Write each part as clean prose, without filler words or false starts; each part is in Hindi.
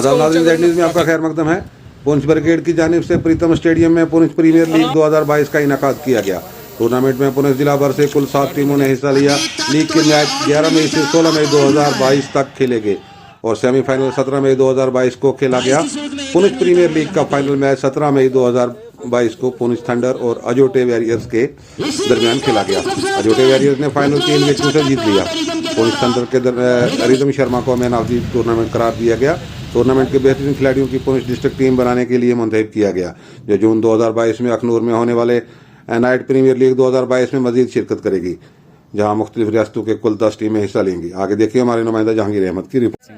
आदाब नाज़रीन, ज़ेड न्यूज़ में आपका खैर मकदम है। पुंछ ब्रिगेड की जानिब से प्रीतम स्टेडियम में पुंछ प्रीमियर लीग 2022 का इनेकाद किया गया। टूर्नामेंट में पुंछ जिला भर से कुल 7 टीमों ने हिस्सा लिया। लीग के मैच 11 मई से 16 मई 2022 तक खेले गए और सेमीफाइनल 17 मई 2022 को खेला गया। पुंछ प्रीमियर लीग का फाइनल मैच 17 मई 2022 को पुंछ थंडर और अजोटे वॉरियर्स के दरमियान खेला गया। अजोटे वॉरियर्स ने फाइनल 3 विकेटों से जीत लिया। पुंछ थंडर के रिदम शर्मा को मैन ऑफ द टूर्नामेंट करार दिया गया। टूर्नामेंट के बेहतरीन खिलाड़ियों की पुंछ डिस्ट्रिक्ट टीम बनाने के लिए मुंतखब किया गया, जो जून 2022 में अखनूर में होने वाले नाइट प्रीमियर लीग 2022 में मजीद शिरकत करेगी, जहां मुख्तलिफ रियासतों के कुल 10 टीमें हिस्सा लेंगी। आगे देखिए हमारे नुमाइंदा जहांगीर अहमद की रिपोर्ट।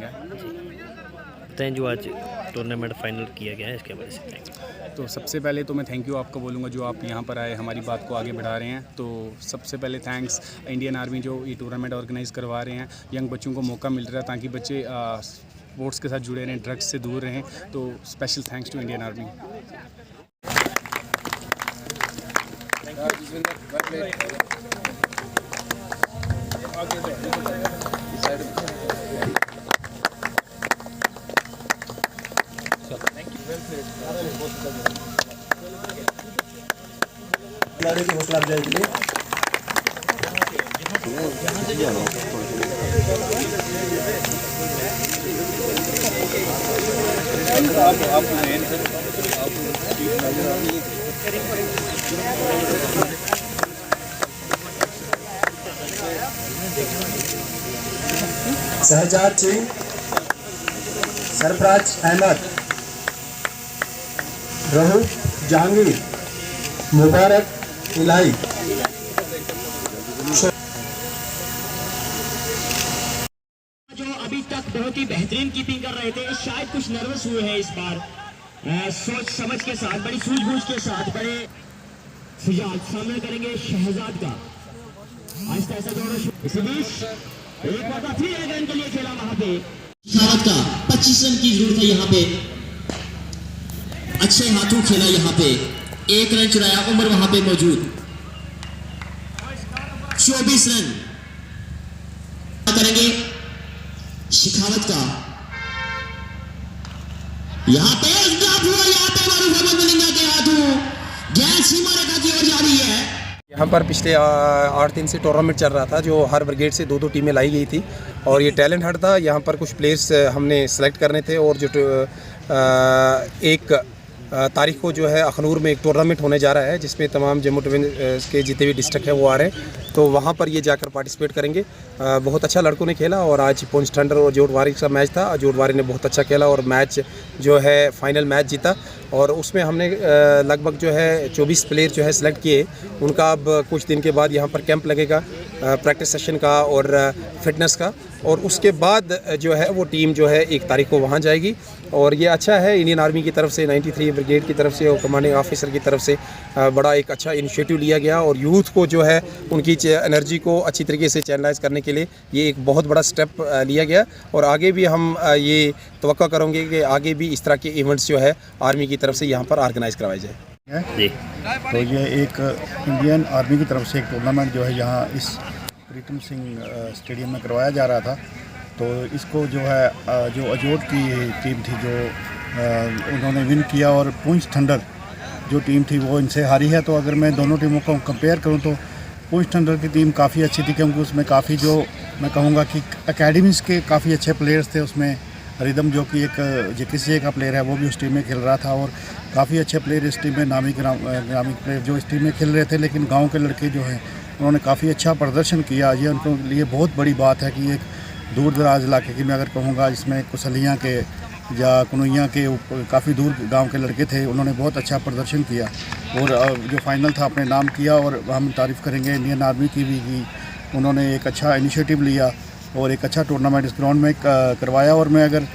बताएं जो आज टूर्नामेंट फाइनल किया गया है इसके बारे में। तो सबसे पहले तो मैं थैंक यू आपको बोलूँगा जो आप यहाँ पर आए हमारी बात को आगे बढ़ा रहे हैं। तो सबसे पहले थैंक्स इंडियन आर्मी जो ये टूर्नामेंट ऑर्गेनाइज़ करवा रहे हैं। यंग बच्चों को मौका मिल रहा है ताकि बच्चे स्पोर्ट्स के साथ जुड़े रहें, ड्रग्स से दूर रहें। तो special thanks to Indian army. खिलाड़ी की हौसला अफजाई के लिए शहजाद सिंह, सरफराज अहमद, रहू जहांगीर, मुबारक इलाही। जो अभी तक बहुत ही बेहतरीन कीपिंग कर रहे थे, शायद कुछ नर्वस हुए हैं इस बार। सोच समझ के साथ, बड़ी सूझबूझ के साथ, बड़े सुजात सामना करेंगे शहजाद का। आहिस्ता आहिस्ता दौड़ना शुरू। इसी बीच एक मौका फिर एक रन के लिए खेला वहां पे शहजाद का। 25 रन की जरूरत है यहाँ पे। अच्छे हाथों खेला यहाँ पे, 1 रन चुराया। उमर वहां पे मौजूद। 24 रन करेंगे शिखावत का। यहाँ पे यहाँ पे मारूफ अहमद मलिंगा के हाथों गैस सीमा रेखा की ओर जा रही है। यहाँ पर पिछले 8 दिन से टूर्नामेंट चल रहा था, जो हर ब्रिगेड से 2-2 टीमें लाई गई थी और ये टैलेंट हंट था। यहाँ पर कुछ प्लेयर्स हमने सेलेक्ट करने थे और जो 1 तारीख को जो है अखनूर में एक टूर्नामेंट होने जा रहा है, जिसमें तमाम जम्मू डिवीजन के जितने भी डिस्ट्रिक्ट हैं वो आ रहे हैं। तो वहाँ पर ये जाकर पार्टिसिपेट करेंगे। बहुत अच्छा लड़कों ने खेला और आज पुंछ थंडर और जोटवारी का मैच था। जोटवारी ने बहुत अच्छा खेला और मैच जो है फाइनल मैच जीता और उसमें हमने लगभग जो है 24 प्लेयर जो है सेलेक्ट किए। उनका अब कुछ दिन के बाद यहाँ पर कैंप लगेगा प्रैक्टिस सेशन का और फिटनेस का, और उसके बाद जो है वो टीम जो है 1 तारीख को वहाँ जाएगी। और ये अच्छा है, इंडियन आर्मी की तरफ से 93 ब्रिगेड की तरफ से और कमांडिंग ऑफिसर की तरफ से बड़ा एक अच्छा इनिशिएटिव लिया गया और यूथ को जो है उनकी एनर्जी को अच्छी तरीके से चैनलाइज करने के लिए ये एक बहुत बड़ा स्टेप लिया गया। और आगे भी हम ये तवक्को करेंगे कि आगे भी इस तरह के इवेंट्स जो है आर्मी की तरफ से यहाँ पर ऑर्गेनाइज करवाए जाए। तो ये एक इंडियन आर्मी की तरफ से एक टूर्नामेंट जो है यहाँ इस प्रीतम सिंह स्टेडियम में करवाया जा रहा था। तो इसको जो है जो अजोट की टीम थी जो उन्होंने विन किया और पुंछ थंडर जो टीम थी वो इनसे हारी है। तो अगर मैं दोनों टीमों को कंपेयर करूं तो पुंछ थंडर की टीम काफ़ी अच्छी थी, क्योंकि उसमें काफ़ी जो मैं कहूँगा कि एकेडमीज़ के काफ़ी अच्छे प्लेयर्स थे। उसमें रिदम जो कि एक JKCA का प्लेयर है वो भी उस टीम में खेल रहा था और काफ़ी अच्छे प्लेयर इस टीम में नामी प्लेयर जो इस टीम में खेल रहे थे। लेकिन गाँव के लड़के जो हैं उन्होंने काफ़ी अच्छा प्रदर्शन किया। ये उनके लिए बहुत बड़ी बात है कि एक दूर दराज इलाके की मैं अगर कहूँगा जिसमें कुसलियाँ के या कनुइयाँ के काफ़ी दूर गांव के लड़के थे, उन्होंने बहुत अच्छा प्रदर्शन किया और जो फाइनल था अपने नाम किया। और हम तारीफ़ करेंगे इंडियन आर्मी की भी कि उन्होंने एक अच्छा इनिशिएटिव लिया और एक अच्छा टूर्नामेंट इस ग्राउंड में करवाया। और मैं अगर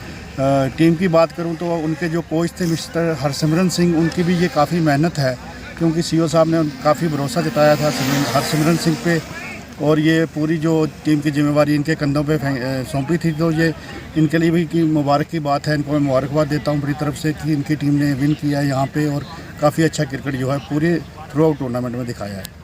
टीम की बात करूं तो उनके जो कोच थे मिस्टर हरसिमरन सिंह, उनकी भी ये काफ़ी मेहनत है, क्योंकि CEO साहब ने काफ़ी भरोसा जताया था हरसिमरन सिंह पे और ये पूरी जो टीम की जिम्मेवारी इनके कंधों पे सौंपी थी। तो ये इनके लिए भी कि मुबारक की बात है, इनको मैं मुबारकबाद देता हूँ अपनी तरफ से कि इनकी टीम ने विन किया है यहाँ पे और काफ़ी अच्छा क्रिकेट जो है पूरे थ्रू आउट टूर्नामेंट में दिखाया है।